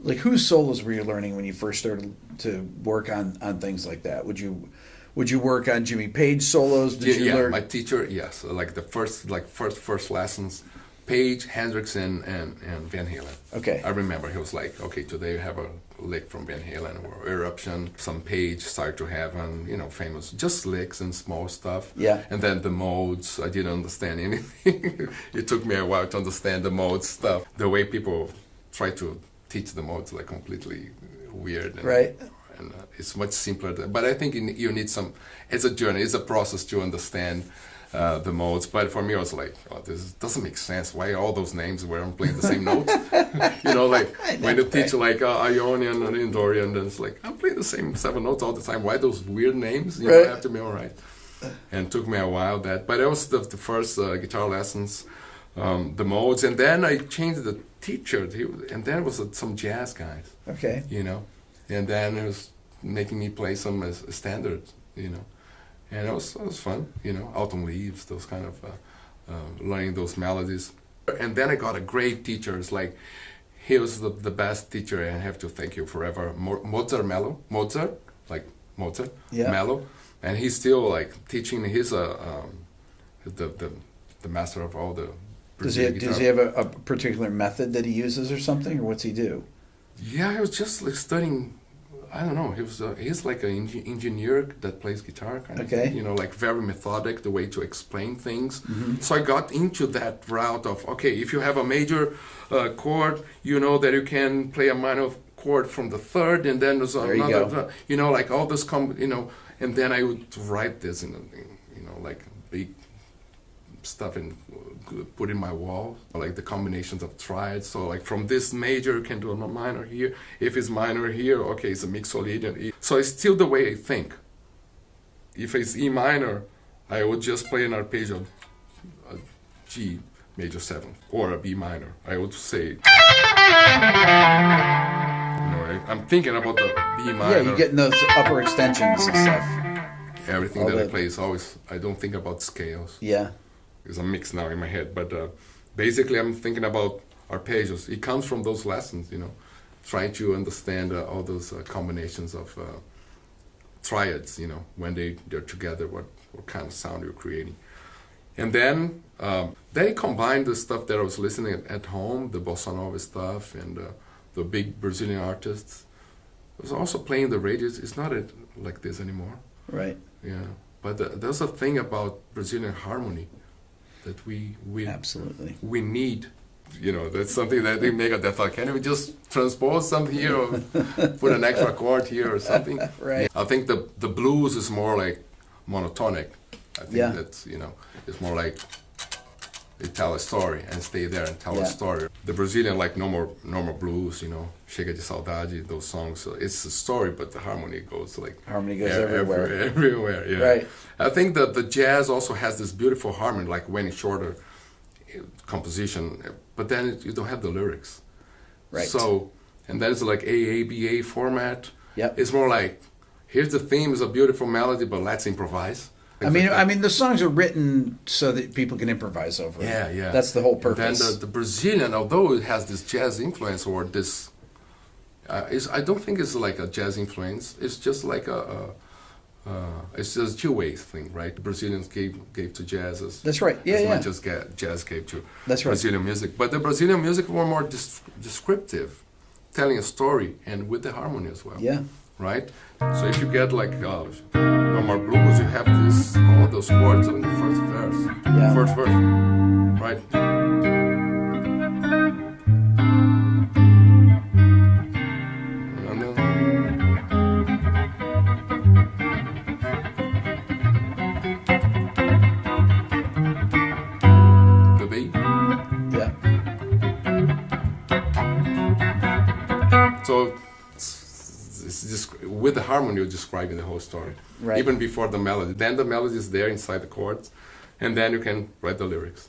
Like, whose solos were you learning when you first started to work on things like that? Would you work on Jimmy Page solos? Did you learn? My teacher, yes, like the first lessons, Page, Hendrix, and Van Halen. Okay. I remember he was like, okay, today we have a lick from Van Halen or Eruption, some Page, Start to Heaven, famous, just licks and small stuff. Yeah. And then the modes, I didn't understand anything. It took me a while to understand the mode stuff. The way people try to teach the modes, like completely weird. Right. And it's much simpler. But I think you need some, it's a journey, it's a process to understand the modes. But for me, I was like, oh, this doesn't make sense. Why all those names where I'm playing the same notes? Like when you teach like Ionian and Dorian, then it's like, I'm playing the same 7 notes all the time. Why those weird names? You Right. have to memorize. And it took me a while but it was the first guitar lessons, the modes. And then I changed the teacher, and then it was some jazz guys. Okay. And then it was making me play some standards, and it was fun, Autumn Leaves, those kind of learning those melodies. And then I got a great teacher. It's like he was the best teacher, and I have to thank you forever. Mozart, Yeah. Mello, and he's still like teaching. He's the master of all the. Does he have a particular method that he uses or something, or what's he do? Yeah, I was just like studying. I don't know. He's like an engineer that plays guitar, kind of. Okay. Thing, like very methodic, the way to explain things. Mm-hmm. So I got into that route of if you have a major chord, you know that you can play a minor chord from the third, and then there's There you another. go. Like all this and then I would write this in like big stuff and put in my wall, like the combinations of triads. So like from this major, you can do a minor here. If it's minor here, okay, it's a mixolydian and E. So it's still the way I think. If it's E minor, I would just play an arpeggio of a G major 7 or a B minor. I would say, I'm thinking about the B minor. Yeah, you're getting those upper extensions and stuff. Everything that I play is always, I don't think about scales. Yeah. It's a mix now in my head, but basically I'm thinking about arpeggios. It comes from those lessons, trying to understand all those combinations of triads, when they're together, what kind of sound you're creating. And then they combined the stuff that I was listening at home, the bossa nova stuff and the big Brazilian artists. I was also playing the radio. It's not like this anymore. Right. Yeah, but there's a thing about Brazilian harmony that we absolutely need. That's something that they make a thought. Can we just transpose something here or put an extra chord here or something? Right. I think the blues is more like monotonic. I think that's it's more like they tell a story and stay there and tell a story. The Brazilian like no more blues, Chega de Saudade, those songs. So it's a story, but the harmony goes everywhere. Everywhere, yeah. Right. I think that the jazz also has this beautiful harmony, like Wayne Shorter composition, but then you don't have the lyrics. Right. So, and then it's like AABA format. Yep. It's more like, here's the theme, it's a beautiful melody, but let's improvise. I mean, the songs are written so that people can improvise over it. Yeah. That's the whole purpose. And then the Brazilian, although it has this jazz influence or this, I don't think it's like a jazz influence. It's just like it's just two-way thing, right? The Brazilians gave to jazz as That's right. Yeah, much as jazz gave to That's right. Brazilian music. But the Brazilian music were more descriptive, telling a story and with the harmony as well. Yeah. Right? So if you get like No More Blues, you have all those chords on the first verse. Yeah. First verse. Right? And then, the B. Yeah. So it's just with the harmony, you're describing the whole story, Right. even before the melody. Then the melody is there inside the chords, and then you can write the lyrics.